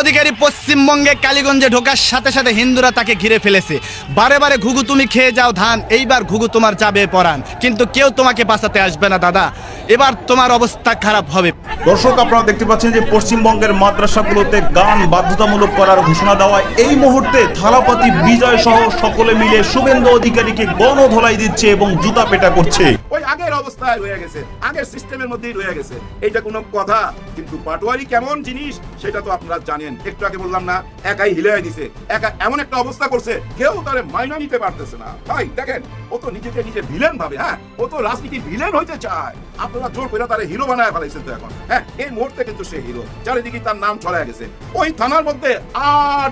অধিকারী পশ্চিমবঙ্গে কালীগঞ্জে ঢোকার সাথে সাথে হিন্দুরা তাকে ঘিরে ফেলেছে। বারে বারে ঘুঘু তুমি খেয়ে যাও ধান, এইবার ঘুঘু তোমার যাবে পরাণ, কিন্তু কেউ তোমাকে বাঁচাতে আসবে না দাদা, এবার তোমার অবস্থা খারাপ হবে। দর্শক, আপনারা দেখতে পাচ্ছেন যে পশ্চিমবঙ্গের মাদ্রাসাগুলোতে গান বাধ্যতামূলক করার ঘোষণা দেওয়ায় এই মুহূর্তে থালাপাতি বিজয় সহ সকলে মিলে শুভেন্দু অধিকারীকে গণধোলাই দিচ্ছে এবং জুতা পেটা করছে। ওই আগের অবস্থায় রয়ে গেছে, আগের সিস্টেমের মধ্যেই রয়ে গেছে, এইটা কোনো কথা? কিন্তু পাটোয়ারি কেমন জিনিস সেটা তো আপনারা জানেন। একটু আগে বললাম না, একাই হিলাই দিছে, একা এমন একটা অবস্থা করছে কেউ তারে মাইনা নিতে পারতেছে না। ভাই দেখেন, ও তো নিজেকে নিজে ভিলেন ভাবে, হ্যাঁ, ও তো রাজনীতি ভিলেন হইতে চায়। আপনারা জোর করে তারে হিরো বানায় ফেলাইছেন তো এখন। হ্যাঁ, এই মুহূর্তে কিন্তু সে হিরো, চারিদিকে তার নাম ছড়ায় গেছে। ওই থানার মধ্যে 8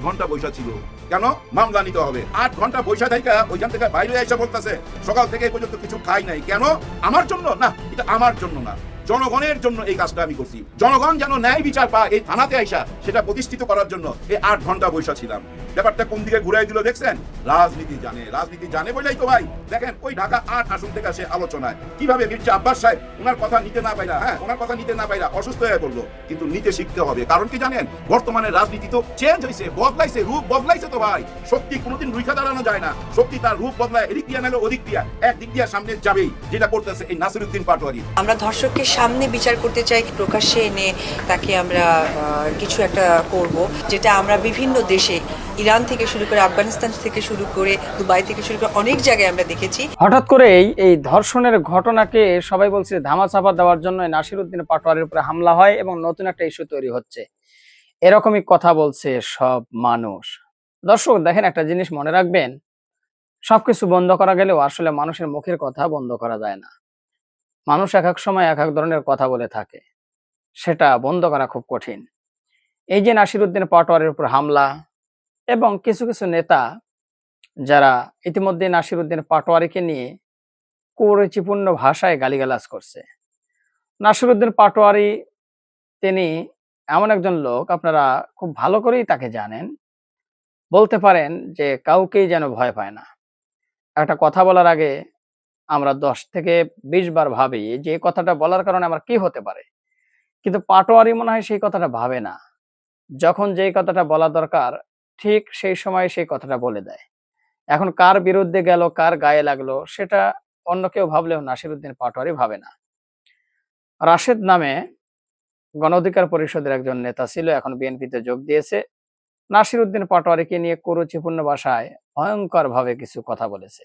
ঘন্টা বৈশা ছিল। কেন? মামলা নিতে হবে। 8 ঘন্টা বৈশা থাকা ওইখান থেকে বাইরে এসে বলতেছে সকাল থেকে এই পর্যন্ত কিছু খাই নাই। কেন? আমার জন্য না, এটা আমার জন্য না, জনগণের জন্য এই কাজটা আমি করছি। জনগণ যেন ন্যায় বিচার পায় এই থানাতে আইসা, সেটা প্রতিষ্ঠিত করার জন্য এই 8 ঘন্টা বৈশা ছিলাম। ব্যাপারটা কোন দিকে ঘুরাই দিল দেখছেন? রাজনীতি জানে বলেই তো ভাই দেখেন ওই ঢাকা 8 আসন থেকে আসে আলোচনায় কিভাবে মির্জা আব্বাস সাহেব ওনার কথা নিতে না পাইরা, হ্যাঁ, ওনার কথা নিতে না পাইরা অসুস্থ হয়ে পড়লো। কিন্তু নিতে শিখতে হবে, কারণ কি জানেন, বর্তমানে রাজনীতি তো চেঞ্জ হয়েছে, বদলাইছে, রূপ বদলাইছে তো ভাই। শক্তি কোনোদিন রুখে দাঁড়ানো যায় না, শক্তি তার রূপ বদলায়, এদিক দিয়া নাহলে ওদিক দিয়া, একদিক দিয়া সামনে যাবেই, যেটা করতেছে এই নাসিরউদ্দিন পাটোয়ারি। আমরা ধর্ষককে সামনে বিচার করতে চাই, প্রকাশ্যে এনে তাকে আমরা কিছু একটা করব, যেটা আমরা বিভিন্ন দেশে, ইরান থেকে শুরু করে, আফগানিস্তান থেকে শুরু করে, দুবাই থেকে শুরু করে অনেক জায়গায় আমরা দেখেছি। হঠাৎ করেই এই ধর্ষণের ঘটনাকে সবাই বলছে ধামাচাপা দেওয়ার জন্য নাসিরউদ্দিন পাটোয়ারির উপরে হামলা হয় এবং নতুন একটা ইস্যু তৈরি হচ্ছে, এরকমই কথা বলছে সব মানুষ। দর্শক দেখেন, একটা জিনিস মনে রাখবেন, সবকিছু বন্ধ করা গেলেও আসলে মানুষের মুখের কথা বন্ধ করা যায় না। মানুষ এক এক সময় এক এক ধরনের কথা বলে থাকে, সেটা বন্ধ করা খুব কঠিন। এই যে নাসিরউদ্দিন পাটোয়ারির উপর হামলা এবং কিছু কিছু নেতা যারা ইতিমধ্যে নাসিরউদ্দিন পাটোয়ারিকে নিয়ে কুরুচিপূর্ণ ভাষায় গালিগালাজ করছে। নাসিরউদ্দিন পাটোয়ারি তিনি এমন একজন লোক, আপনারা খুব ভালো করেই তাকে জানেন, বলতে পারেন যে কাউকেই যেন ভয় পায় না। একটা কথা বলার আগে আমরা 10 থেকে 20 বার ভাবি যে কথাটা বলার কারণে আমার কি হতে পারে, কিন্তু পাটোয়ারি মনে হয় সেই কথাটা ভাবে না। যখন যেই কথাটা বলা দরকার ঠিক সেই সময় সেই কথাটা বলে দেয়। এখন কার বিরুদ্ধে গেল, কার গায়ে লাগলো, সেটা অন্য কেউ ভাবলেও নাসিরউদ্দিন পাটোয়ারি ভাবে না। রাশেদ নামে গণ অধিকার পরিষদের একজন নেতা ছিল, এখন বিএনপিতে যোগ দিয়েছে। নাসিরউদ্দিন পাটোয়ারিকে নিয়ে কুরুচিপূর্ণ ভাষায় ভয়ঙ্কর ভাবে কিছু কথা বলেছে।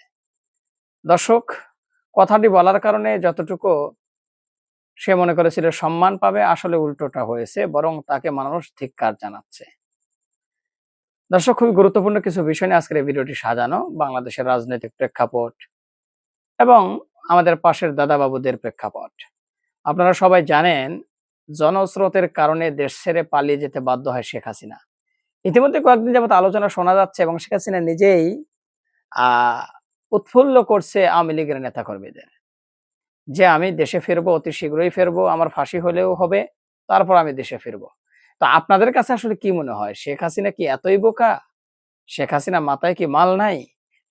দর্শক, কথাটি বলার কারণে যতটুকু সে মনে করেছিল সম্মান পাবে, আসলে উল্টোটা হয়েছে, বরং তাকে মানুষ ধিক্কার জানাচ্ছে। দর্শক, খুবই গুরুত্বপূর্ণ কিছু বিষয় নিয়ে আজকের এই ভিডিওটি সাজানো। বাংলাদেশের রাজনৈতিক প্রেক্ষাপট এবং আমাদের পাশের দাদাবাবুদের প্রেক্ষাপট। আপনারা সবাই জানেন, জনস্রোতের কারণে দেশ ছেড়ে পালিয়ে যেতে বাধ্য হয় শেখ হাসিনা। ইতিমধ্যে কয়েকদিন যাবত আলোচনা শোনা যাচ্ছে এবং শেখ হাসিনা নিজেই উৎফুল্ল করছে আওয়ামী লীগের নেতাকর্মীদের যে আমি দেশে ফিরবো, অতি শীঘ্রই ফিরবো, আমার ফাঁসি হলেও হবে, তারপর আমি দেশে ফিরবো। তো আপনাদের কাছে আসলে কি মনে হয়, শেখ হাসিনা কি এতই বোকা? শেখ হাসিনা মাথায় কি মাল নাই?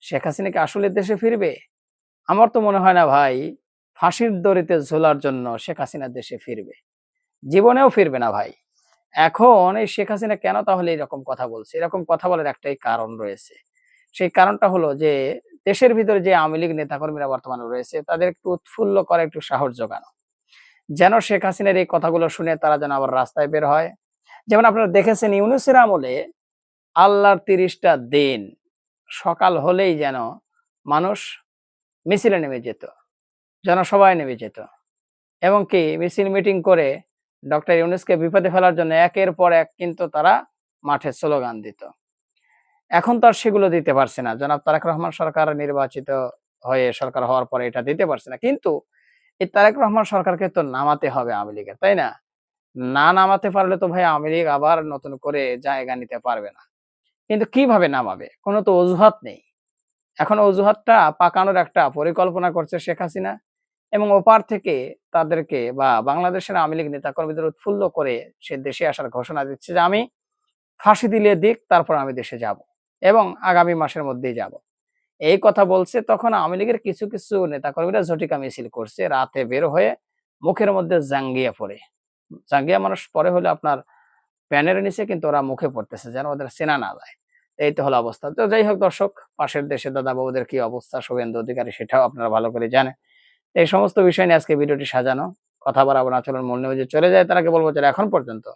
শেখ হাসিনা কি আসলে দেশে ফিরবে? আমার তো মনে হয় না ভাই, ফাঁসির দড়িতে ঝোলার জন্য শেখ হাসিনা দেশে ফিরবে, জীবনেও ফিরবে না ভাই। এখন এই শেখ হাসিনা কেন তাহলে এরকম কথা বলছে? এরকম কথা বলার একটাই কারণ রয়েছে। সেই কারণটা হলো যে দেশের ভিতরে যে আওয়ামী লীগ নেতাকর্মীরা বর্তমানে রয়েছে তাদের একটু উৎফুল্ল করে, একটু সাহস যোগানো, যেন শেখ হাসিনার এই কথাগুলো শুনে তারা যেন আবার রাস্তায় বের হয়। যেমন আপনারা দেখেছেন ইউনূসের আমলে আল্লাহর 30টা দিন সকাল হলেই যেন মানুষ মিছিলে নেমে যেত, জনসভায় নেমে যেত এবং কি মিছিল মিটিং করে ডক্টর ইউনূসকে বিপদে ফেলার জন্য একের পর এক কিন্তু তারা মাঠে স্লোগান দিত। এখন তো আর সেগুলো দিতে পারছে না। জনাব তারেক রহমান সরকার নির্বাচিত হয়ে সরকার হওয়ার পরে এটা দিতে পারছে না, কিন্তু এই তারেক রহমান সরকারকে তো নামাতে হবে আওয়ামী লীগের, তাই না? না নামাতে পারলে তো ভাই আওয়ামী লীগ আবার নতুন করে জায়গা নিতে পারবে না। কিন্তু কিভাবে নামাবে? কোনো তো অজুহাত নেই। এখন অজুহাতটা পাকানোর একটা পরিকল্পনা করছে শেখ হাসিনা এবং ওপার থেকে তাদেরকে বা বাংলাদেশের আওয়ামী লীগ নেতাকর্মীদের উৎফুল্ল করে সে দেশে আসার ঘোষণা দিচ্ছে যে আমি ফাঁসি দিলে দিক, তারপর আমি দেশে যাব এবং আগামী মাসের মধ্যেই যাব, এই কথা বলছে। তখন আওয়ামী লীগের কিছু কিছু নেতাকর্মীরা ঝটিকা মিছিল করছে, রাতে বের হয়ে মুখের মধ্যে জাঙ্গিয়া পরে। জাঙ্গিয়া মানুষ পরে হলে আপনার প্যানের নিচে কিন্তু ওরা মুখে পড়তেছে যেন ওদের চেনা না যায়। এই তো হলো অবস্থা। তো যাই হোক দর্শক, পাশের দেশে দাদা বাবুদের কি অবস্থা, শুভেন্দু অধিকারী, সেটাও আপনারা ভালো করে জানেন। এই সমস্ত বিষয় নিয়ে আজকে ভিডিওটি সাজানো। কথা বাড়াবো না, চলুন মূল নিউজে চলে যায়। তার আগে বলবো যারা এখন পর্যন্ত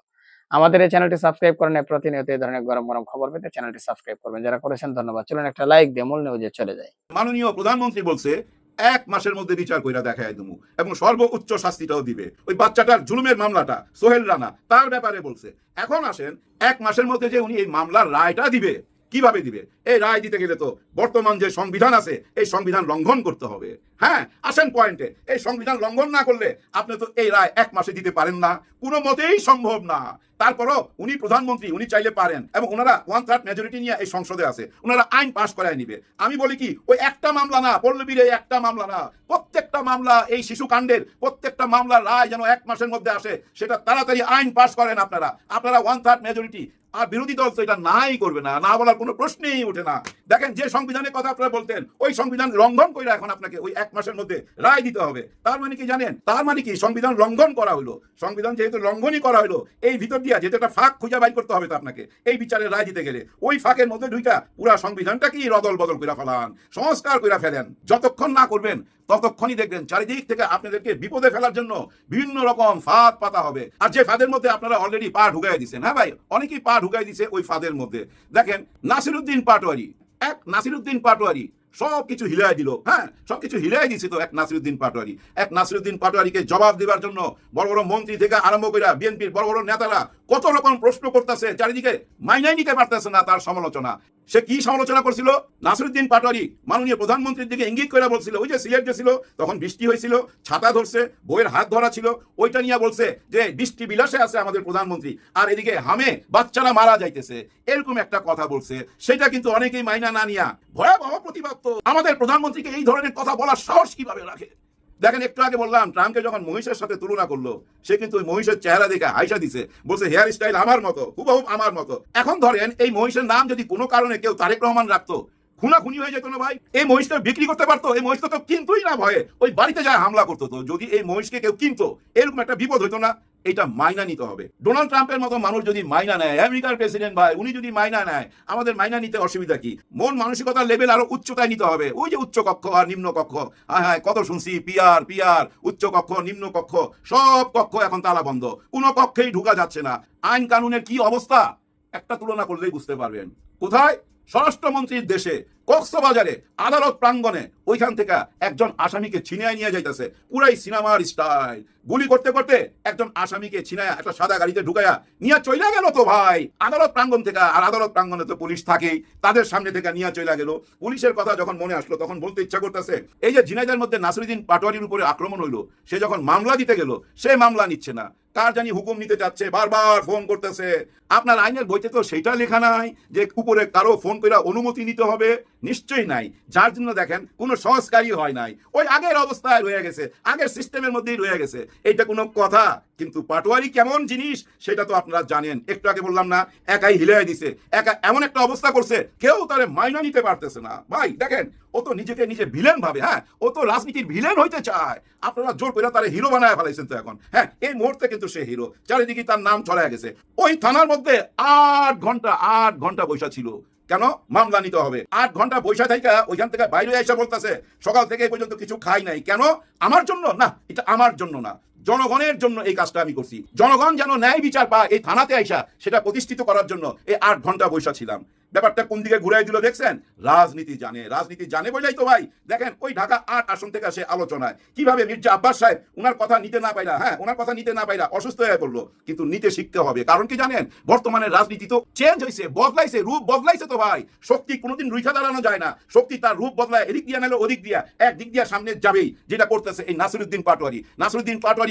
আমাদের এই চ্যানেলটি সাবস্ক্রাইব করেন, প্রতিনিয়ত এই ধরনের গরম গরম খবর পেতে চ্যানেলটি সাবস্ক্রাইব করবেন। যারা করেছেন ধন্যবাদ। চলুন একটা লাইক দিয়ে মূল নিউজে চলে যায়। মাননীয় প্রধানমন্ত্রী বলছে 1 মাসের মধ্যে বিচার কইরা দেখায় দেবো এবং সর্বোচ্চ শাস্তিটাও দিবে। ওই বাচ্চাটার জুলুমের মামলাটা সোহেল রানা তার ব্যাপারে বলছে। এখন আসেন 1 মাসের মধ্যে যে উনি এই মামলার রায়টা দিবে, কিভাবে দিবে? এই রায় দিতে গেলে তো বর্তমান যে সংবিধান আছে এই সংবিধান লঙ্ঘন করতে হবে। হ্যাঁ, আসেন পয়েন্টে। এই সংবিধান লঙ্ঘন না করলে আপনি তো এই রায় 1 মাসে দিতে পারেন না, কোনো মতেই সম্ভব না। তারপরও উনি প্রধানমন্ত্রী, উনি চাইলে পারেন এবং ওনারা 1/3 মেজরিটি নিয়ে এই সংসদে আছে, ওনারা আইন পাশ করায় নিবে। আমি বলি কি, ওই একটা মামলা না, পল্লবীর এই একটা মামলা না, প্রত্যেকটা মামলা, এই শিশু কাণ্ডের প্রত্যেকটা মামলার রায় যেন 1 মাসের মধ্যে আসে, সেটা তাড়াতাড়ি আইন পাশ করেন আপনারা। আপনারা 1/3 মেজরিটি, আর বিরোধী দল তো এটা নাই করবে না, না বলার কোনো প্রশ্নই ওঠে না। দেখেন, যে সংবিধানের কথা আপনারা বলতেন ওই সংবিধান লঙ্ঘন করে এখন আপনাকে ওই 1 মাসের মধ্যে রায় দিতে হবে। তার মানে কি জানেন? তার মানে কি সংবিধান লঙ্ঘন করা হলো। সংবিধান যেহেতু লঙ্ঘনই করা হলো, এই ভিতর দিয়া যেহেতু একটা ফাঁক খুঁজে বাইর করতে হবে তো আপনাকে এই বিচারের রায় দিতে গেলে, ওই ফাঁকের মধ্যে ঢুইকা পুরা সংবিধানটা কি রদল বদল করে ফেলান, সংস্কার করে ফেলেন। যতক্ষণ না করবেন ততক্ষণই দেখবেন চারিদিক থেকে আপনাদেরকে বিপদে ফেলার জন্য বিভিন্ন রকম ফাঁদ পাতা হবে। আর যে ফাঁদের মধ্যে আপনারা অলরেডি পা ঢুকাই দিচ্ছেন, হ্যাঁ ভাই, অনেকেই পা ঢুকাই দিছে ওই ফাঁদের মধ্যে। দেখেন, নাসিরুদ্দিন পাটোয়ারি, নাসিরুদ্দিন পাটোয়ারি সবকিছু হিলাই দিল। হ্যাঁ, সবকিছু হিলাই দিছে তো নাসিরুদ্দিন পাটোয়ারি। নাসিরুদ্দিন পাটোয়ারিকে জবাব দেওয়ার জন্য বড় বড় মন্ত্রী থেকে আরম্ভ করে বিএনপির বড় বড় নেতারা কত রকম প্রশ্ন করতেছে, চারিদিকে মাইনাই নিতে পারতেছে না তার সমালোচনা। সে কি সমালোচনা করছিল? নাসিরুদ্দিন পাটোয়ারি মাননীয় প্রধানমন্ত্রীর দিকে ইঙ্গিত করে বলছিল, ওই যে সিলেট গেছিল তখন বৃষ্টি হয়েছিল, ছাতা ধরছে, বইয়ের হাত ধরা ছিল, ওইটা নিয়ে বলছে যে বৃষ্টি বিলাসে আছে আমাদের প্রধানমন্ত্রী, আর এদিকে হামে বাচ্চারা মারা যাইতেছে, এরকম একটা কথা বলছে। সেটা কিন্তু অনেকেই মাইনা না নিয়া ভয়াবহ প্রতিবাদ। তো আমাদের প্রধানমন্ত্রীকে এই ধরনের কথা বলার সাহস কিভাবে রাখে? দেখেন, একটু আগে বললাম ট্রাম্পকে যখন মহিষের সাথে তুলনা করলো, সে কিন্তু ওই মহিষের চেহারা দেখে হাইসা দিছে, বলছে হেয়ার স্টাইল আমার মতো, হুবহুব আমার মতো। এখন ধরেন এই মহিষের নাম যদি কোনো কারণে কেউ তারেক রহমান রাখতো, খুনাখুনি হয়ে যেত না ভাই? এই মহিষটা বিক্রি করতে পারতো? এই মহিষটা তো কিনতোই না, ভয়ে ওই বাড়িতে যায় হামলা করতো। তো যদি এই মহিষকে কেউ কিনতো, এরকম একটা বিপদ হইতো না? এটা মাইনা নিতে হবে। ডোনাল্ড ট্রাম্পের মতো মানুষ যদি মাইনা নেয়, আমেরিকার প্রেসিডেন্ট ভাই, উনি যদি মাইনা নেয়, আমাদের মাইনা নিতে অসুবিধা কি? মন মানসিকতার লেভেল আরো উচ্চতায় নিতে হবে। ওই যে উচ্চ কক্ষ আর নিম্ন কক্ষ, হ্যাঁ হ্যাঁ, কত শুনছি, পিয়ার, উচ্চ কক্ষ, নিম্ন কক্ষ, সব কক্ষ এখন তালা বন্ধ, কোনো কক্ষেই ঢুকা যাচ্ছে না। আইন কানুনের কি অবস্থা একটা তুলনা করলেই বুঝতে পারবেন। কোথায়? স্বরাষ্ট্রমন্ত্রীর দেশে কক্সবাজারে আদালত প্রাঙ্গণে ওইখান থেকে একজন আসামিকে ছিনিয়ে নিয়ে যাইতেছে, পুরাই সিনেমার স্টাইল। গুলি করতে করতে একজন আসামিকে ছিনায়া একটা সাদা গাড়িতে ঢুকায়া নিয়ে চইলা গেল তো ভাই আদালত প্রাঙ্গণ থেকে। আর আদালত প্রাঙ্গণে তো পুলিশ থাকেই, তাদের সামনে থেকে নিয়ে চইলা গেল। পুলিশের কথা যখন মনে আসলো তখন বলতে ইচ্ছা করতেছে, এই যে ঝিনাইদের মধ্যে নাসিরুদ্দিন পাটোয়ারির উপরে আক্রমণ হইলো, সে যখন মামলা দিতে গেল, সে মামলা নিচ্ছে না, কার জানি হুকুম নিতে যাচ্ছে, বারবার ফোন করতেছে। আপনার আইনের বইতে তো সেটা লেখা নাই যে উপরে কারো ফোন করে অনুমতি নিতে হবে, নিশ্চয়ই নাই। যার জন্য দেখেন কোনো সংস্কারই হয় নাই, ওই আগের অবস্থায় রয়ে গেছে, আগের সিস্টেমের মধ্যেই রয়ে গেছে। এইটা কোনো কথা? কিন্তু পাটোয়ারি কেমন জিনিস সেটা তো আপনারা জানেন। একটু আগে বললাম না, একাই হিলাই দিছে, একা এমন একটা অবস্থা করছে কেউ তারে মাইনা নিতে পারতেছে না। ভাই দেখেন, ও তো নিজেকে নিজে ভিলেন ভাবে। হ্যাঁ, ও তো রাজনীতির ভিলেন হইতে চায়। আপনারা জোর করে তারে হিরো বানায় ফেলাইছেন তো এখন। হ্যাঁ, এই মুহূর্তে কিন্তু সে হিরো, চারিদিকে তার নাম ছড়ায় গেছে। ওই থানার মধ্যে 8 ঘন্টা বৈশা ছিল। কেন? মামলা নিতে হবে। 8 ঘন্টা বৈশা থাইকা ওইখান থেকে বাইরে এসে বলতেছে সকাল থেকে এই পর্যন্ত কিছু খাই নাই। কেন? আমার জন্য না, এটা আমার জন্য না, জনগণের জন্য এই কাজটা আমি করছি। জনগণ যেন ন্যায় বিচার পায়, এই থানাতে আইসা সেটা প্রতিষ্ঠিত করার জন্য এই 8 ঘন্টা বৈশা ছিলাম। ব্যাপারটা কোন দিকে ঘুরাই দিল দেখছেন? রাজনীতি জানে বলেই তো ভাই দেখেন ওই ঢাকা 8 আসন থেকে আসে আলোচনায় কিভাবে মির্জা আব্বাস সাহেব ওনার কথা নিতে না পাইরা, হ্যাঁ ওনার কথা নিতে না পাইরা অসুস্থ হয়ে পড়লো। কিন্তু নিতে শিখতে হবে, কারণ কি জানেন, বর্তমানে রাজনীতি তো চেঞ্জ হয়েছে, বদলাইছে, রূপ বদলাইছে তো ভাই। শক্তি কোনোদিন রুইখা দাঁড়ানো যায় না, শক্তি তার রূপ বদলায়, এদিক দিয়া নাহলে ওদিক দিয়া, একদিক দিয়া সামনে যাবেই, যেটা করতেছে এই নাসিরুদ্দিন পাটোয়ারি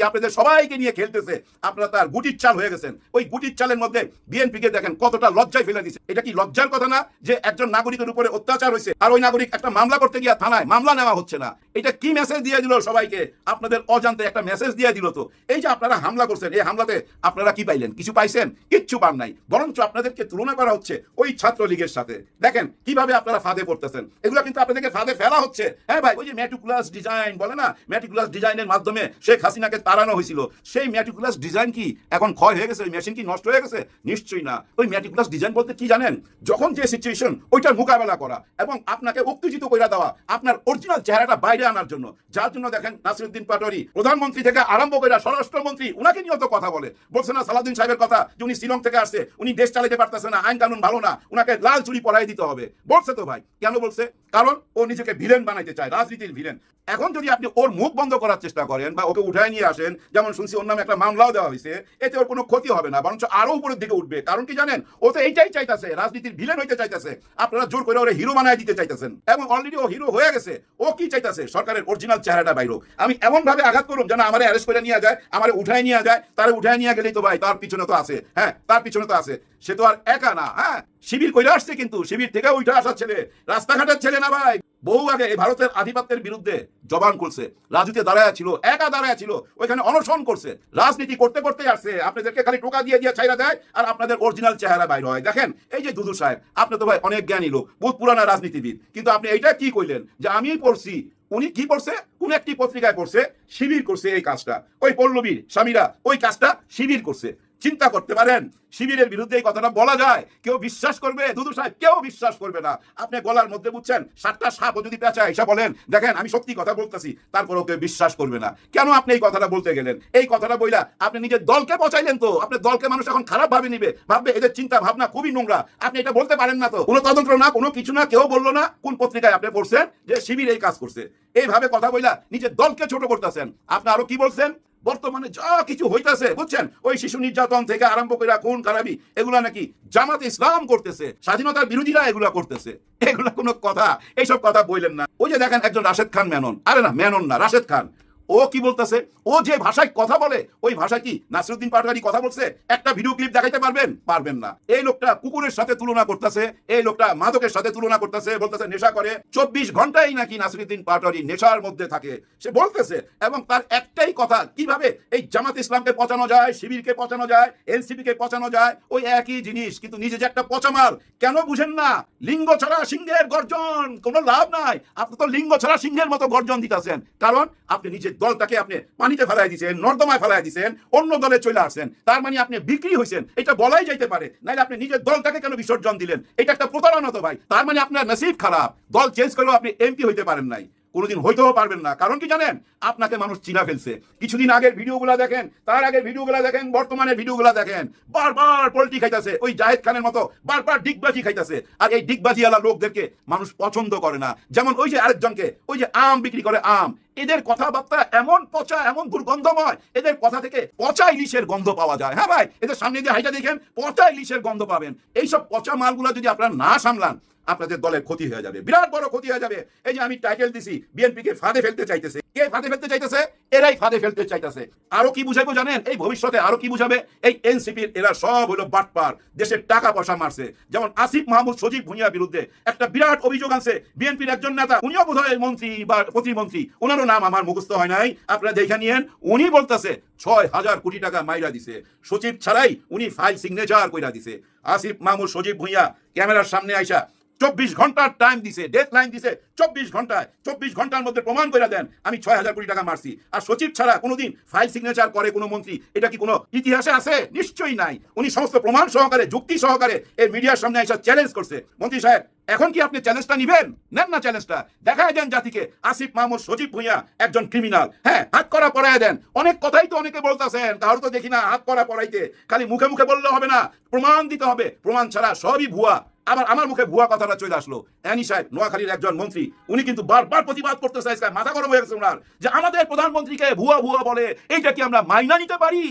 আপনাদের সবাইকে নিয়ে খেলতেছে। আপনারা তার গুটির চাল হয়ে গেছেন। ওই গুটির চালের মধ্যে বিএনপিকে দেখেন কতটা লজ্জায় ফেলে দিচ্ছে। এটা কি লজ্জার লজ্জার কথা না যে একজন নাগরিকের উপরে অত্যাচার হয়েছে আর ওই নাগরিক একটা মামলা করতে গিয়ে থানায় মামলা নেওয়া হচ্ছে না? এটা কি মেসেজ দিয়ে দিল সবাইকে? আপনাদের অজান্তে একটা মেসেজ দিয়ে দিল। তো এই যে আপনারা হামলা করছেন, এই হামলাতে আপনারা কি পাইলেন? কিছু পাইছেন? কিচ্ছু পান নাই। বরঞ্চ আপনাদেরকে তুলনা করা হচ্ছে ওই ছাত্রলীগের সাথে। দেখেন কিভাবে আপনারা ফাঁদে পড়তেছেন। এগুলো কিন্তু আপনাদেরকে ফাঁদে ফেলা হচ্ছে। হ্যাঁ ভাই, ওই যে ম্যাটিকুলাস ডিজাইন বলে না, ম্যাটিকুলাস ডিজাইনের মাধ্যমে শেখ হাসিনাকে তাড়ানো হয়েছিল। সেই ম্যাটিকুলাস ডিজাইন কি এখন ক্ষয় হয়ে গেছে? ওই মেশিন কি নষ্ট হয়ে গেছে? নিশ্চয়ই না। ওই ম্যাটিকুলাস ডিজাইন বলতে কি জানেন? যখন যে সিচুয়েশন ওইটার মোকাবেলা করা এবং আপনাকে উত্তেজিত করে দেওয়া, আপনার অরিজিনাল চেহারাটা বাইরে আনার জন্য। যার জন্য দেখেন নাসিরউদ্দিন পাটোয়ারি প্রধানমন্ত্রী থেকে আরম্ভ করে স্বরাষ্ট্রমন্ত্রী উনাকে নিয়ে তো কথা বলছে না সালাউদ্দিন সাহেবের কথা, যে উনি শিলং থেকে আসছে, উনি দেশ চালাতে পারতেছে না, আইন কানুন ভালো না, উনাকে লাল চুরি পরাই দিতে হবে। বলছে তো ভাই। কেন বলছে? কারণ ও নিজেকে ভিলেন বানাইতে চায়, রাজনীতির ভিলেন। এখন যদি আপনি ওর মুখ বন্ধ করার চেষ্টা করেন বা ওকে উঠায় নিয়ে আসেন, যেমন শুনছি ওর নামে একটা মামলাও দেওয়া হয়েছে, এতে ওর কোনো ক্ষতি হবে না, বরঞ্চ আরো উপরের দিকে উঠবে। কারণ কি জানেন? ও তো এইটাই চাইতেছে, রাজনীতির ভিলেন হইতে চাইতেছে। আপনারা জোর করে ওরে হিরো বানায় দিতে চাইতেছেন এবং অলরেডি ও হিরো হয়ে গেছে। ও কি চাইতেছে? সরকারের অরিজিনাল চেহারাটা বাইরে। আমি এমন ভাবে আঘাত করুম যেন আমারে অ্যারেস্ট করে নিয়ে যায়, আমারে উঠায় নিয়ে যায়। তারে উঠায় নিয়ে গেলেই তো ভাই তার পিছনে তো আছে, হ্যাঁ তার পিছনে তো আছে। সে তো আর একা না, হ্যাঁ শিবির কইরা আসছে, কিন্তু শিবির থেকে উঠে আসার ছেলে, রাস্তাঘাটের ছেলে না ভাই। বহু আগে এই ভারতের আধিপত্যের বিরুদ্ধে জবান করছে, রাজুতে দাঁড়ায় ছিল, একা দাঁড়ায় ছিল, ওইখানে অনশন করছে, রাজনীতি করতে করতে আসছে। আপনাদেরকে খালি টোকা দিয়ে দিয়ে ছাইরা দেয় আর আপনাদের অরিজিনাল চেহারা বাইর হয়। দেখেন এই যে দুদু সাহেব, আপনি তো ভাই অনেক জ্ঞানী লোক, বহুত পুরানা রাজনীতিবিদ, কিন্তু আপনি এইটা কি কইলেন যে আমি পড়ছি? উনি কি পড়ছে? কোন একটি পত্রিকায় পড়ছে শিবির করছে এই কাজটা, ওই পল্লবীর স্বামীরা ওই কাজটা শিবির করছে। চিন্তা করতে পারেন শিবিরের বিরুদ্ধে এই কথাটা বলা যায়? কেউ বিশ্বাস করবে? দুদু সাহেব কেউ বিশ্বাস করবে না। আপনি গলার মধ্যে বুঝছেন 7টা সাপও যদি পেঁচায় এসে বলেন দেখেন আমি সত্যি কথা বলতেছি, তারপরেও কেউ বিশ্বাস করবে না। কেন আপনি এই কথাটা বলতে গেলেন? এই কথাটা বইলা আপনি নিজের দলকে পচাইলেন। তো আপনার দলকে মানুষ এখন খারাপ ভাবে নিবে, ভাববে এদের চিন্তা ভাবনা খুবই নোংরা। আপনি এটা বলতে পারেন না। তো কোনো তদন্ত না, কোনো কিছু না, কেউ বললো না কোন পত্রিকায় আপনি পড়ছেন যে শিবির এই কাজ করছে। এইভাবে কথা বইলা নিজের দলকে ছোট করতেছেন। আপনি আরো কি বলছেন? বর্তমানে যা কিছু হইতাছে বুঝছেন, ওই শিশু নির্যাতন থেকে আরম্ভ করে খুন খারাপি, এগুলা নাকি জামাত ইসলাম করতেছে, স্বাধীনতার বিরোধীরা এগুলা করতেছে। এগুলা কোনো কথা? এইসব কথা বললেন না। ওই যে দেখেন একজন রাশেদ খান মেনন, আরে না মেনন না, রাশেদ খান, ও কি বলতেছে? ও যে ভাষায় কথা বলে ওই ভাষায় কি নাসিরউদ্দিন পাটোয়ারি কথা বলছে? একটা ভিডিও ক্লিপ দেখাইতে পারবেন? পারবেন না। এই লোকটা কুকুরের সাথে তুলনা করতেছে, এই লোকটা মাদকের সাথে তুলনা করতেছে, বলতেছে নেশা করে। 24 ঘন্টাই নাকি নাসিরউদ্দিন পাটোয়ারি নেশার মধ্যে থাকে সে বলতেছে। এবং তার একটাই কথা, কিভাবে এই জামাত ইসলামকে পচানো যায়, শিবিরকে পচানো যায়, এনসিপি কে পচানো যায়, ওই একই জিনিস। কিন্তু নিজে যে একটা পচামার, কেন বুঝেন না? লিঙ্গ ছাড়া সিংহের গর্জন, কোনো লাভ নাই। আপনি তো লিঙ্গ ছাড়া সিংহের মতো গর্জন দিতেছেন, কারণ আপনি নিজের দলটাকে আপনি পানিতে ফেলাই দিয়েছেন, নর্দমায় ফেলাই দিয়েছেন, অন্য দলে চলে আসছেন। তার মানে আপনি বিক্রি হয়েছেন, এটা বলাই যাইতে পারে। নাইলে আপনি নিজের দলটাকে কেন বিসর্জন দিলেন? এটা একটা প্রতারণা তো ভাই। তার মানে আপনার নসিব খারাপ, দল চেঞ্জ করেও আপনি এমপি হইতে পারেন নাই, কোনোদিন হইতেও পারবেন না। কারণ কি জানেন? আপনাকে মানুষ চিনা ফেলছে। কিছুদিন আগের ভিডিওগুলো দেখেন, তার আগের ভিডিওগুলো দেখেন, বর্তমানে ভিডিওগুলো দেখেন, বারবার পল্টি খাইতেছে, ওই জাহেদ খানের মতো বারবার ডিগবাজি খাইতেছে। আর এই ডিগবাজিওয়ালা লোকদেরকে মানুষ পছন্দ করে না। যেমন ওই যে আরেকজনকে, ওই যে আম বিক্রি করে আম, এদের কথাবার্তা এমন পচা, এমন দুর্গন্ধময়, এদের কথা থেকে পচা ইলিশের গন্ধ পাওয়া যায়। হ্যাঁ ভাই, এদের সামনে দিয়ে হাইটা দেখেন, পচা ইলিশের গন্ধ পাবেন। এইসব পচা মালগুলো যদি আপনারা না সামলান, আপনাদের দলের ক্ষতি হয়ে যাবে, বিরাট বড় ক্ষতি হয়ে যাবে। এই যে আমি টাইটেল দিছি বিএনপি কে ফাঁদে ফেলতে চাইতেছে। কে ফাঁদে ফেলতে চাইতেছে? এরাই ফাঁদে ফেলতে চাইতেছে। আরো কি বুঝাইবো জানেন? এই ভবিষ্যতে আরো কি বুঝাবে? এই এনসিপির এরা সব হলো বাটপার, দেশের টাকা পয়সা মারছে। যেমন আসিফ মাহমুদ সজীব ভুঁইয়ার বিরুদ্ধে একটা বিরাট অভিযোগ আছে বিএনপির একজন নেতা, উনিও বোধহয় মন্ত্রী বা প্রতিমন্ত্রী, ওনারও নাম আমার মুখস্থ হয় নাই, আপনারা দেখে নিয়েন। উনি বলতেছে 6,000 কোটি টাকা মাইরা দিছে, সচিব ছাড়াই উনি ফাইল সিগনেচার কইরা দিছে। আসিফ মাহমুদ সজীব ভুঁইয়া ক্যামেরার সামনে আইসা 24 ঘন্টার টাইম দিছে, ডেড লাইন দিছে 24 ঘন্টায়। 24 ঘন্টার মধ্যে প্রমাণ করে দেন আমি 6,000 কোটি টাকা মারছি। আর সচিব ছাড়া কোনোদিন ফাইল সিগনেচার করে কোনো মন্ত্রী, এটা কি কোনো ইতিহাসে আছে? নিশ্চয়ই নাই। উনি সমস্ত প্রমাণ সহকারে, যুক্তি সহকারে এই মিডিয়ার সামনে এসে চ্যালেঞ্জ করছে। মন্ত্রী সাহেব, এখন কি আপনি চ্যালেঞ্জটা নিবেন? নেন না চ্যালেঞ্জটা, দেখায় দেন জাতিকে আসিফ মাহমুদ সজীব ভুঁইয়া একজন ক্রিমিনাল। হ্যাঁ, হাত করা পড়ায় দেন। অনেক কথাই তো অনেকে বলতেছেন, কারো তো দেখি না হাত করা পড়াইতে। খালি মুখে মুখে বললে হবে না, প্রমাণ দিতে হবে। প্রমাণ ছাড়া সবই ভুয়া। আবার আমার মুখে ভুয়া কথাটা চলে আসলো। অ্যানি সাহেব, নোয়াখালীর একজন মন্ত্রী, উনি কিন্তু বারবার প্রতিবাদ করতে চাইছেন, মাথা গরম হয়ে গেছে ওনার, যে আমাদের প্রধানমন্ত্রীকে ভুয়া ভুয়া বলে, এইটা কি আমরা মাইনা নিতে পারি?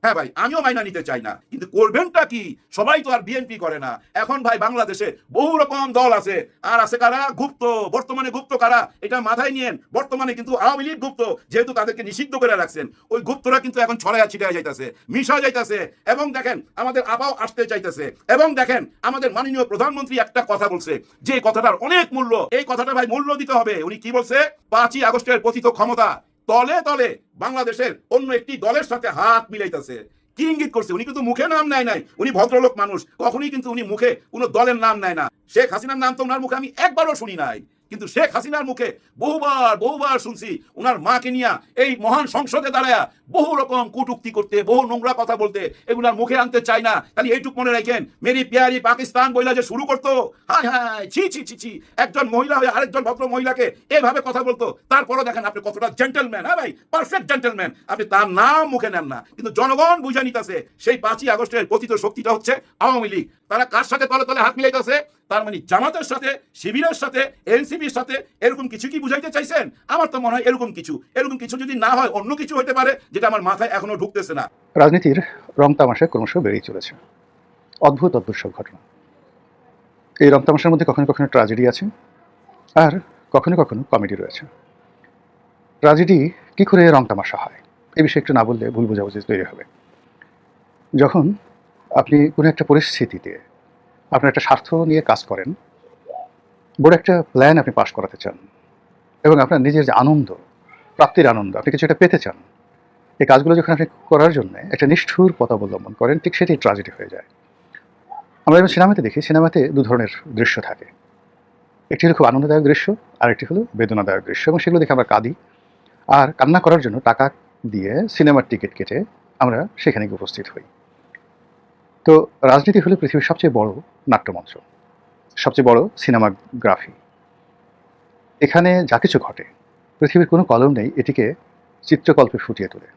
হ্যাঁ ভাই, আমিও মাইনা নিতে চাই না, কিন্তু করবেনটা কি? সবাই তো আর বিএনপি করে না। এখন ভাই বাংলাদেশে বহু রকম দল আছে, আর আছে কারা গুপ্ত, বর্তমানে গুপ্ত কারা এটা মাথায় নিয়েন। বর্তমানে কিন্তু আওয়ামী লীগ গুপ্ত, যেহেতু তাদেরকে নিষিদ্ধ করে রাখছেন, ওই গুপ্তরা কিন্তু এখন ছড়াইয়া ছিটাইয়া যাইতেছে, মিশা যাইতেছে। এবং দেখেন আমাদের আপাও আসতে চাইতেছে। এবং দেখেন আমাদের মাননীয় প্রধানমন্ত্রী একটা কথা বলছে, যে কথাটার অনেক মূল্য, এই কথাটা ভাই মূল্য দিতে হবে। উনি কি বলছে? 5ই আগস্টের পতিত ক্ষমতা তলে তলে বাংলাদেশের অন্য একটি দলের সাথে হাত মিলাইতেছে। কি ইঙ্গিত করছে? উনি কিন্তু মুখে নাম নেয় নাই, উনি ভদ্রলোক মানুষ, কখনোই কিন্তু উনি মুখে কোনো দলের নাম নেয় না। শেখ হাসিনার নাম তো ওনার মুখে আমি একবারও শুনি নাই, কিন্তু শেখ হাসিনার মুখে বহুবার শুনছি ওনার মাকে নিয়ে এই মহান সংসদে দাঁড়ায়া বহু রকম কটূক্তি করতে, বহু নোংরা কথা বলতে, এগুলার মুখে আনতে চায় না। খালি এইটুক মনে রাখেন, মেরি প্যারি পাকিস্তান বইলা যে শুরু করতো, হায় হায় ছি ছি ছি ছি, একজন মহিলা হয়ে আরেকজন ভদ্র মহিলাকে এভাবে কথা বলতো। তারপরও দেখেন আপনি কতটা জেন্টলম্যান, হ্যাঁ ভাই, পারফেক্ট জেন্টলম্যান। আপনি তার নাম মুখে নেন না, কিন্তু জনগণ বুঝা নিতেছে সেই 5ই আগস্টের পতিত শক্তিটা হচ্ছে আওয়ামী লীগ। তারা কার সাথে তলে তলে হাত মিলাইতেছে? তার মানে জামাতের সাথে, শিবিরের সাথে, এনসিপির সাথে। এরকম কিছু কি বুঝাইতে চাইছেন? আমার তো মনে হয় এরকম কিছু যদি না হয়, অন্য কিছু হতে পারে, যেটা আমার মাথায় এখনো ঢুকতেছে না। রাজনীতির রং তামাশা ক্রমশ বেড়েই চলেছে। অদ্ভুত সব ঘটনা। এই রং তামাশার মধ্যে কখনো কখনো ট্র্যাজেডি আছে, আর কখনো কখনো কমেডি রয়েছে। ট্র্যাজেডি কী করে রং তামাশা হয়, এ বিষয়ে একটু না বললে ভুল বোঝাবুঝি তৈরি হবে। যখন আপনি কোনো একটা পরিস্থিতিতে আপনার একটা স্বার্থ নিয়ে কাজ করেন, বড় একটা প্ল্যান আপনি পাস করাতে চান, এবং আপনার নিজের যে আনন্দ, প্রাপ্তির আনন্দ, আপনি কিছু একটা পেতে চান, এই কাজগুলো যখন আপনি করার জন্য একটা নিষ্ঠুর পথ অবলম্বন করেন, ঠিক সেটাই ট্র্যাজেডি হয়ে যায়। আমরা যেমন সিনেমাতে দেখি, সিনেমাতে দু ধরনের দৃশ্য থাকে। একটি হলো খুব আনন্দদায়ক দৃশ্য, আর একটি হলো বেদনাদায়ক দৃশ্য, এবং সেগুলো দেখে আমরা কাঁদি, আর কান্না করার জন্য টাকা দিয়ে সিনেমার টিকিট কেটে আমরা সেখানে গিয়ে উপস্থিত হই। তো রাজনীতি হলো পৃথিবীর সবচেয়ে বড় নাট্যমঞ্চ, সবচেয়ে বড় সিনেমাগ্রাফি। এখানে যা কিছু ঘটে, পৃথিবীর কোনো কলম নেই এটিকে চিত্রকল্পে ফুটিয়ে তোলে।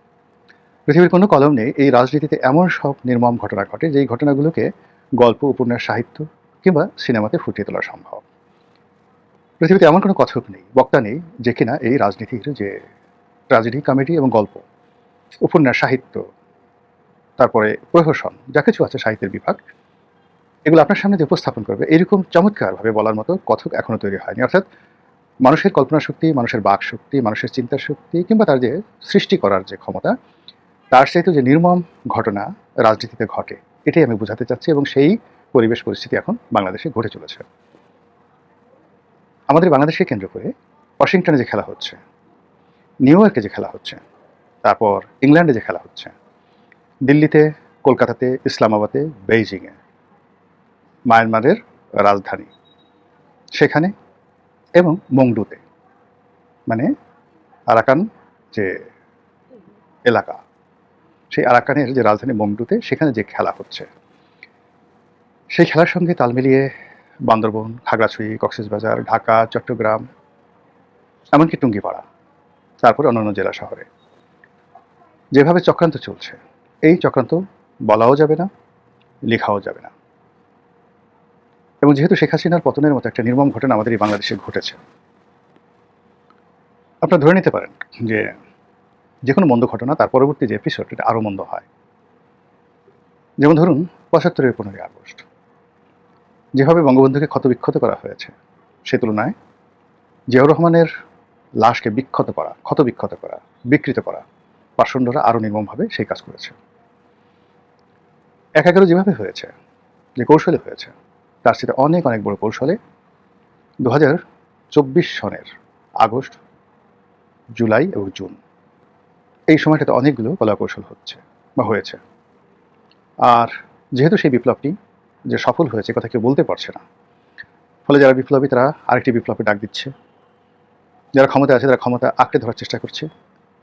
পৃথিবীর কোনো কলম নেই এই রাজনীতিতে এমন সব নির্মম ঘটনা ঘটে যেই ঘটনাগুলোকে গল্প, উপন্যাস, সাহিত্য কিংবা সিনেমাতে ফুটিয়ে তোলা সম্ভব। পৃথিবীতে এমন কোনো কথক নেই, বক্তা নেই, যে কিনা এই রাজনীতির যে ট্র্যাজেডি, কমেডি এবং গল্প, উপন্যাস, সাহিত্য, তারপরে প্রহসন, যা কিছু আছে সাহিত্যের বিভাগ, এগুলো আপনার সামনে যে উপস্থাপন করবে এরকম চমৎকারভাবে বলার মতো কথক এখনও তৈরি হয়নি। অর্থাৎ মানুষের কল্পনা শক্তি, মানুষের বাক শক্তি, মানুষের চিন্তা শক্তি কিংবা তার যে সৃষ্টি করার যে ক্ষমতা, তার সাথে যে নির্মম ঘটনা রাজনীতিতে ঘটে, এটাই আমি বোঝাতে চাচ্ছি। এবং সেই পরিবেশ পরিস্থিতি এখন বাংলাদেশে ঘটে চলেছে। আমাদের বাংলাদেশকে কেন্দ্র করে ওয়াশিংটনে যে খেলা হচ্ছে, নিউ ইয়র্কে যে খেলা হচ্ছে, তারপর ইংল্যান্ডে যে খেলা হচ্ছে, দিল্লিতে, কলকাতাতে, ইসলামাবাদে, বেইজিংয়ে, মায়ানমারের রাজধানী সেখানে, এবং মংডুতে, মানে আরাকান যে এলাকা, সেই আরাকানের যে রাজধানী মংডুতে, সেখানে যে খেলা হচ্ছে, সেই খেলার সঙ্গে তাল মিলিয়ে বান্দরবন, খাগড়াছড়ি, কক্সবাজার, ঢাকা, চট্টগ্রাম, এমনকি টুঙ্গিপাড়া, তারপর অন্যান্য জেলা শহরে যেভাবে চক্রান্ত চলছে, এই চক্রান্ত বলাও যাবে না, লেখাও যাবে না। এবং যেহেতু শেখ হাসিনার পতনের মতো একটা নির্মম ঘটনা আমাদের এই বাংলাদেশে ঘটেছে, আপনারা ধরে নিতে পারেন যে কোনো মন্দ ঘটনা তার পরবর্তী যে এপিসোড, এটা আরও মন্দ হয়। যেমন ধরুন ৭৫-এর ১৫ই আগস্ট, যেভাবে বঙ্গবন্ধুকে ক্ষতবিক্ষত করা হয়েছে, সে তুলনায় জিয়াউর রহমানের লাশকে ক্ষতবিক্ষত করা, বিকৃত করা পাষণ্ডরা আরও নির্মমভাবে সেই কাজ করেছে। ১/১১ যেভাবে হয়েছে, যে কৌশলে হয়েছে, তার সাথে অনেক অনেক বড় কৌশলে ২০২৪ সনের আগস্ট, জুলাই এবং জুন, এই সময়টাতে অনেকগুলো কলা কৌশল হয়েছে। আর যেহেতু সেই বিপ্লবটি যে সফল হয়েছে কথা কেউ বলতে পারছে না, ফলে যারা বিপ্লবী তারা আরেকটি বিপ্লবে ডাক দিচ্ছে, যারা ক্ষমতা আছে তারা ক্ষমতা আঁকড়ে ধরার চেষ্টা করছে,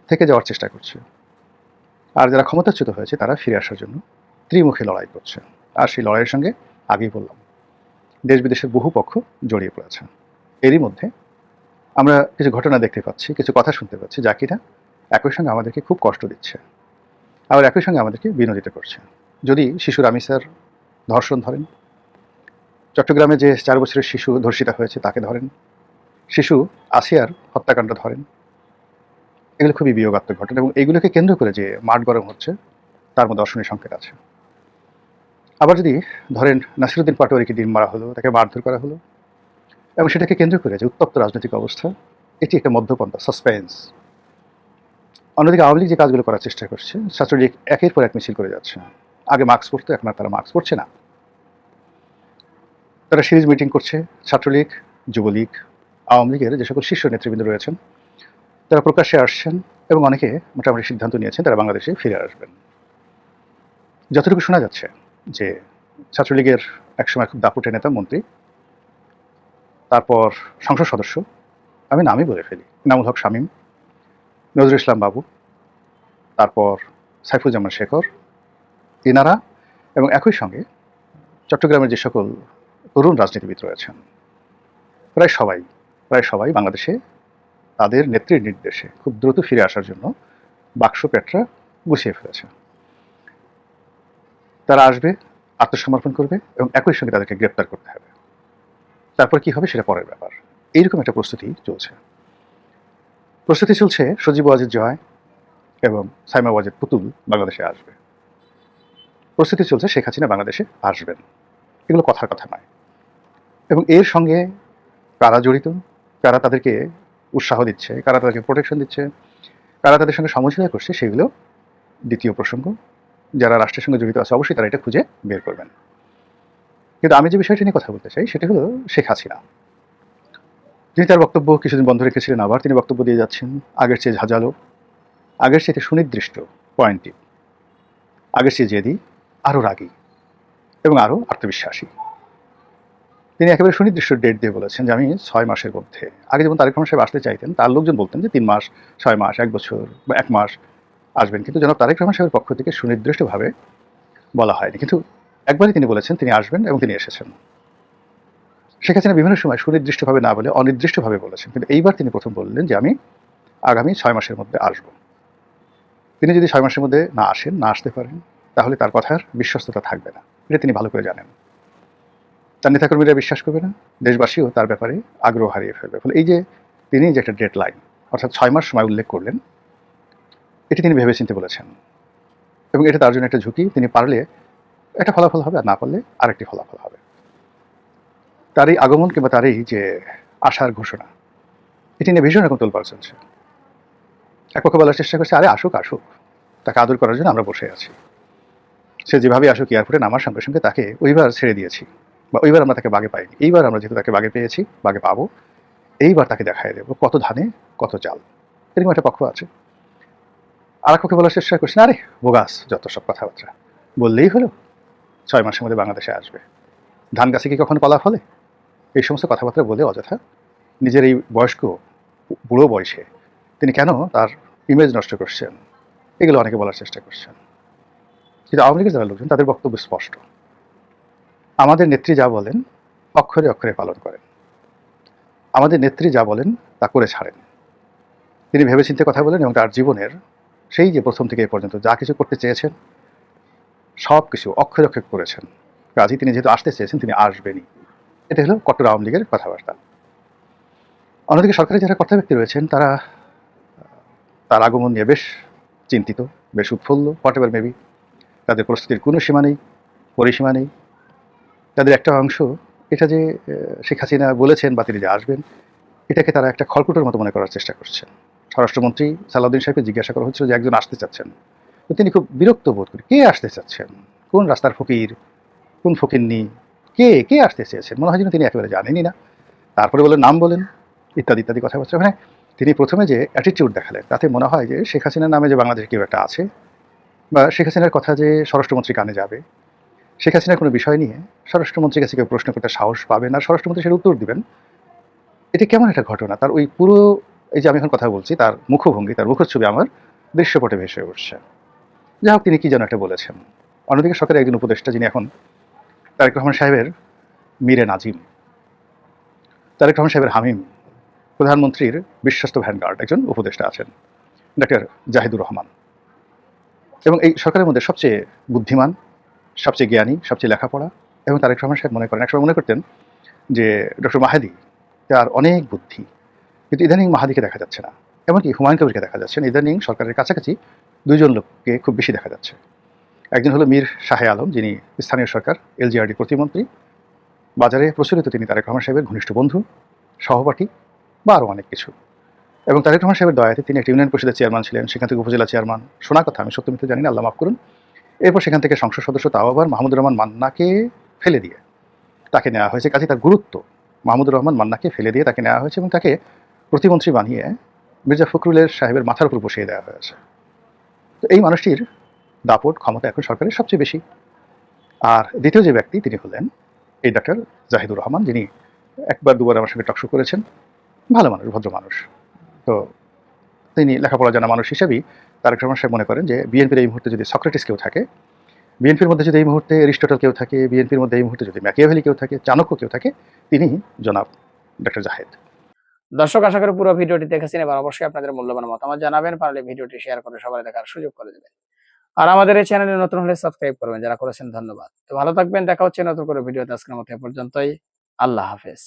থেকে যাওয়ার চেষ্টা করছে, আর যারা ক্ষমতাচ্যুত হয়েছে তারা ফিরে আসার জন্য ত্রিমুখী লড়াই করছে। আর সেই লড়াইয়ের সঙ্গে আগেই বললাম, দেশ বিদেশের বহু পক্ষ জড়িয়ে পড়েছে। এরই মধ্যে আমরা কিছু ঘটনা দেখতে পাচ্ছি, কিছু কথা শুনতে পাচ্ছি, যা কিনা একই সঙ্গে আমাদেরকে খুব কষ্ট দিচ্ছে, আবার একই সঙ্গে আমাদেরকে বিনোদিত করছে। যদি শিশু রামিসার ধর্ষণ ধরেন, চট্টগ্রামে যে 4 বছরের শিশু ধর্ষিতা হয়েছে তাকে ধরেন, শিশু আসিয়ার হত্যাকাণ্ড ধরেন, এগুলো খুবই বিয়োগাত্মক ঘটনা। এবং এইগুলোকে কেন্দ্র করে যে মাঠ গরম হচ্ছে, তার মধ্যে অশনি সংকেত আছে। আবার যদি ধরেন নাসিরুদ্দিন পাটোয়ারিকে ডিম মারা হলো, তাকে মারধর করা হলো, এবং সেটাকে কেন্দ্র করে যে উত্তপ্ত রাজনৈতিক অবস্থা, এটি একটা মধ্যপন্থা, সাসপেন্স। অন্যদিকে আওয়ামী লীগ যে কাজগুলো করার চেষ্টা করছে, ছাত্রলীগ একের পর এক মিছিল করে যাচ্ছে। আগে মাস্ক পরতো, এখন আর তারা মাস্ক পরছে না। তারা সিরিজ মিটিং করছে। ছাত্রলীগ, যুবলীগ, আওয়ামী লীগের যে সকল শীর্ষ নেতৃবৃন্দ রয়েছেন তারা প্রকাশ্যে আসছেন এবং অনেকে মোটামুটি সিদ্ধান্ত নিয়েছেন তারা বাংলাদেশে ফিরে আসবেন। যতটুকু শোনা যাচ্ছে যে ছাত্রলীগের একসময় খুব দাপুটে নেতা, মন্ত্রী, তারপর সংসদ সদস্য, আমি নামই বলে ফেলি, ইনামুল হক শামীম, নজরুল ইসলাম বাবু, তারপর সাইফুজ্জামান শেখর, ইনারা এবং একই সঙ্গে চট্টগ্রামের যে সকল তরুণ রাজনীতিবিদ রয়েছেন প্রায় সবাই বাংলাদেশে তাদের নেত্রীর নির্দেশে খুব দ্রুত ফিরে আসার জন্য বাক্স পেটরা গুছিয়ে ফেলেছে। তারা আসবে, আত্মসমর্পণ করবে এবং একই সঙ্গে তাদেরকে গ্রেপ্তার করতে হবে। তারপর কি হবে সেটা পরের ব্যাপার। এইরকম একটা প্রস্তুতি চলছে। সজীব ওয়াজেদ জয় এবং সাইমা ওয়াজেদ পুতুল বাংলাদেশে আসবে। প্রস্তুতি চলছে শেখ হাসিনা বাংলাদেশে আসবেন। এগুলো কথার কথা নয়। এবং এর সঙ্গে কারা জড়িত, কারা তাদেরকে উৎসাহ দিচ্ছে, কারা তাদেরকে প্রোটেকশন দিচ্ছে, কারা তাদের সঙ্গে সমঝোতা করছে, সেগুলো দ্বিতীয় প্রসঙ্গ। যারা রাষ্ট্রের সঙ্গে জড়িত আছে অবশ্যই তারা এটা খুঁজে বের করবেন। কিন্তু আমি যে বিষয়টি নিয়ে কথা বলতে চাই সেটা হলো শেখ হাসিনা। তিনি তার বক্তব্য কিছুদিন বন্ধ রেখেছিলেন, আবার তিনি বক্তব্য দিয়ে যাচ্ছেন আগের চেয়ে ঝাঁঝালো, আগের চেয়ে সুনির্দিষ্ট, পয়েন্টিভ, আগের চেয়ে জেদি, আরও রাগী এবং আরও আত্মবিশ্বাসী। তিনি একেবারে সুনির্দিষ্ট ডেট দিয়ে বলেছেন যে আমি 6 মাসের মধ্যে, আগে যেমন তারেক রহমান সাহেব আসতে চাইতেন তার লোকজন বলতেন যে 3 মাস, 6 মাস, 1 বছর বা 1 মাস আসবেন, কিন্তু জনাব তারেক রহমান সাহেবের পক্ষ থেকে সুনির্দিষ্টভাবে বলা হয়নি। কিন্তু একবারই তিনি বলেছেন তিনি আসবেন এবং তিনি এসেছেন। শেখ হাসিনা বিভিন্ন সময় সুনির্দিষ্টভাবে না বলে অনির্দিষ্টভাবে বলেছেন, কিন্তু এইবার তিনি প্রথম বললেন যে আমি আগামী 6 মাসের মধ্যে আসব। তিনি যদি 6 মাসের মধ্যে না আসেন, না আসতে পারেন, তাহলে তার কথার বিশ্বস্ততা থাকবে না। এটা তিনি ভালো করে জানেন। তার নেতাকর্মীরা বিশ্বাস করবে না, দেশবাসীও তার ব্যাপারে আগ্রহ হারিয়ে ফেলবে। ফলে এই যে তিনি যে একটা ডেড লাইন অর্থাৎ 6 মাস সময় উল্লেখ করলেন, এটি তিনি ভেবেচিন্তে বলেছেন এবং এটা তার জন্য একটা ঝুঁকি। তিনি পারলে একটা ফলাফল হবে, আর না পারলে আরেকটি ফলাফল হবে। তার এই আগমন কিংবা তার এই যে আসার ঘোষণা, এটি নিয়ে ভীষণ রকম তোলপাড় চলছে। এক পক্ষ বলার চেষ্টা করছে আরে আসুক, তাকে আদর করার জন্য আমরা বসে আছি। সে যেভাবে আসুক, এয়ারপোর্টে নামার সঙ্গে সঙ্গে তাকে ওইবার ছেড়ে দিয়েছি, বা ওইবার আমরা তাকে বাগে পাইনি, এইবার আমরা যেহেতু তাকে বাগে পেয়েছি, বাগে পাবো, এইবার তাকে দেখাই দেবো কত ধানে কত চাল। এরকম একটা পক্ষ আছে। আর এক পক্ষে বলার চেষ্টা করছে আরে বোগাস যত সব কথাবার্তা, বললেই হলো 6 মাসের মধ্যে বাংলাদেশে আসবে, ধান গাছে কি কখনো কলা ফলে, এই সমস্ত কথাবার্তা বলে অযথা নিজের এই বয়স্ক বুড়ো বয়সে তিনি কেন তার ইমেজ নষ্ট করছেন, এগুলো অনেকে বলার চেষ্টা করছেন। কিন্তু আওয়ামী লীগের যারা লোকজন তাদের বক্তব্য স্পষ্ট। আমাদের নেত্রী যা বলেন অক্ষরে অক্ষরে পালন করেন, আমাদের নেত্রী যা বলেন তা করে ছাড়েন। তিনি ভেবেচিন্তে কথা বলেন এবং তার জীবনের সেই যে প্রথম থেকে এ পর্যন্ত যা কিছু করতে চেয়েছেন সব কিছু অক্ষরে অক্ষরে করেছেন। কাজী তিনি যেহেতু আসতে চেয়েছেন তিনি আসবেনই। এটা হলো কট্টর আওয়ামী লীগের কথাবার্তা। অন্যদিকে সরকারের যারা কর্তা ব্যক্তি রয়েছেন তারা তার আগমন নিয়ে বেশ চিন্তিত, বেশ উৎফুল্ল, হোয়াট এভার মেবি। তাদের প্রস্তুতির কোনো সীমা নেই, পরিসীমা নেই। তাদের একটা অংশ এটা যে শেখ হাসিনা বলেছেন বা তিনি যে আসবেন, এটাকে তারা একটা খড়কুটোর মতো মনে করার চেষ্টা করছেন। স্বরাষ্ট্রমন্ত্রী সালাউদ্দিন সাহেবকে জিজ্ঞাসা করা হচ্ছিল যে একজন আসতে চাচ্ছেন, তো তিনি খুব বিরক্ত বোধ করেন, কে আসতে চাচ্ছেন, কোন রাস্তার ফকির, কোন ফকিরনি, কে আসতে চেয়েছেন, মনে হয় যেন তিনি একেবারে জানেনই না। তারপরে বলেন নাম বলেন, ইত্যাদি ইত্যাদি কথাবার্তা। মানে তিনি প্রথমে যে অ্যাটিটিউড দেখালেন তাতে মনে হয় যে শেখ হাসিনার নামে যে বাংলাদেশে কেউ একটা আছে, বা শেখ হাসিনার কথা যে স্বরাষ্ট্রমন্ত্রী কানে যাবে, শেখ হাসিনার কোনো বিষয় নিয়ে স্বরাষ্ট্রমন্ত্রীর কাছে কেউ প্রশ্ন করতে সাহস পাবেন আর স্বরাষ্ট্রমন্ত্রী সেটা উত্তর দিবেন, এটা কেমন একটা ঘটনা। তার ওই পুরো এই যে আমি এখন কথা বলছি তার মুখভঙ্গি, তার মুখচ্ছবি আমার দৃশ্যপটে ভেসে উঠছে। যাই হোক তিনি কি যেন একটা বলেছেন। অন্যদিকে সরকারের একজন উপদেষ্টা যিনি এখন তারেক রহমান সাহেবের মীরে নাজিম, তারেক রহমান সাহেবের হামিম, প্রধানমন্ত্রীর বিশ্বস্ত ভ্যানগার্ড একজন উপদেষ্টা আছেন ডক্টর জাহিদুর রহমান, এবং এই সরকারের মধ্যে সবচেয়ে বুদ্ধিমান, সবচেয়ে জ্ঞানী, সবচেয়ে লেখাপড়া। এবং তারেক রহমান সাহেব মনে করেন, একসময় মনে করতেন যে ডক্টর মাহাদি তার অনেক বুদ্ধি, কিন্তু ইদানিং মাহাদিকে দেখা যাচ্ছে না, এমনকি হুমায়ুন কবিরকে দেখা যাচ্ছে না। ইদানিং সরকারের কাছাকাছি দুইজন লোককে খুব বেশি দেখা যাচ্ছে। একজন হলো মীর শাহে আলম, যিনি স্থানীয় সরকার এলজিআরডি প্রতিমন্ত্রী, বাজারে প্রচলিত তিনি তারেক রহমান সাহেবের ঘনিষ্ঠ বন্ধু, সহপাঠী বা আরও অনেক কিছু। এবং তারেক রহমান সাহেবের দয়াতে তিনি একটা ইউনিয়ন পরিষদের চেয়ারম্যান ছিলেন, সেখান থেকে উপজেলা চেয়ারম্যান, শোনা কথা, আমি সত্য মিথ্যা জানি না, আল্লাহ মাফ করুন। এরপর সেখান থেকে সংসদ সদস্য, তাও আবার মাহমুদুর রহমান মান্নাকে ফেলে দিয়ে তাকে নেওয়া হয়েছে। কাজে তার গুরুত্ব, মাহমুদুর রহমান মান্নাকে ফেলে দিয়ে তাকে নেওয়া হয়েছে এবং তাকে প্রতিমন্ত্রী বানিয়ে মির্জা ফখরুলের সাহেবের মাথার উপর বসিয়ে দেওয়া হয়েছে। তো এই মানুষটির দাপট ক্ষমতা এখন সরকারের সবচেয়ে বেশি। আর দ্বিতীয় যে ব্যক্তি তিনি হলেন এই ডাক্তার জাহিদুর রহমান, যিনি একবার দুবার আমার সঙ্গে টকশো করেছেন, ভালো মানুষ, ভদ্র মানুষ। তো তিনি লেখাপড়া জানা মানুষ হিসেবেই তারেক রহমান সাহেব মনে করেন যে বিএনপির এই মুহূর্তে যদি সক্রেটিস কেউ থাকে, বিএনপির মধ্যে যদি এই মুহূর্তে এরিস্টটল কেউ থাকে, বিএনপির মধ্যে এই মুহূর্তে যদি ম্যাকিয়াভেলি কেউ থাকে, চাণক্য কেউ থাকে, তিনি জনাব ডক্টর জাহেদ। দর্শক, আশা করি পুরো ভিডিওটি দেখেছেন। এবার অবশ্যই আপনাদের মূল্যবান মতামত জানাবেন, পারলে ভিডিওটি শেয়ার করে সবাই দেখার সুযোগ করে দেবেন। আর আমাদের এই চ্যানেলে নতুন হলে সাবস্ক্রাইব করবেন, যারা করেছেন ধন্যবাদ। তো ভালো থাকবেন, দেখা হচ্ছে নতুন করে ভিডিওতে। আজকের মতো এ পর্যন্তই, আল্লাহ হাফেজ।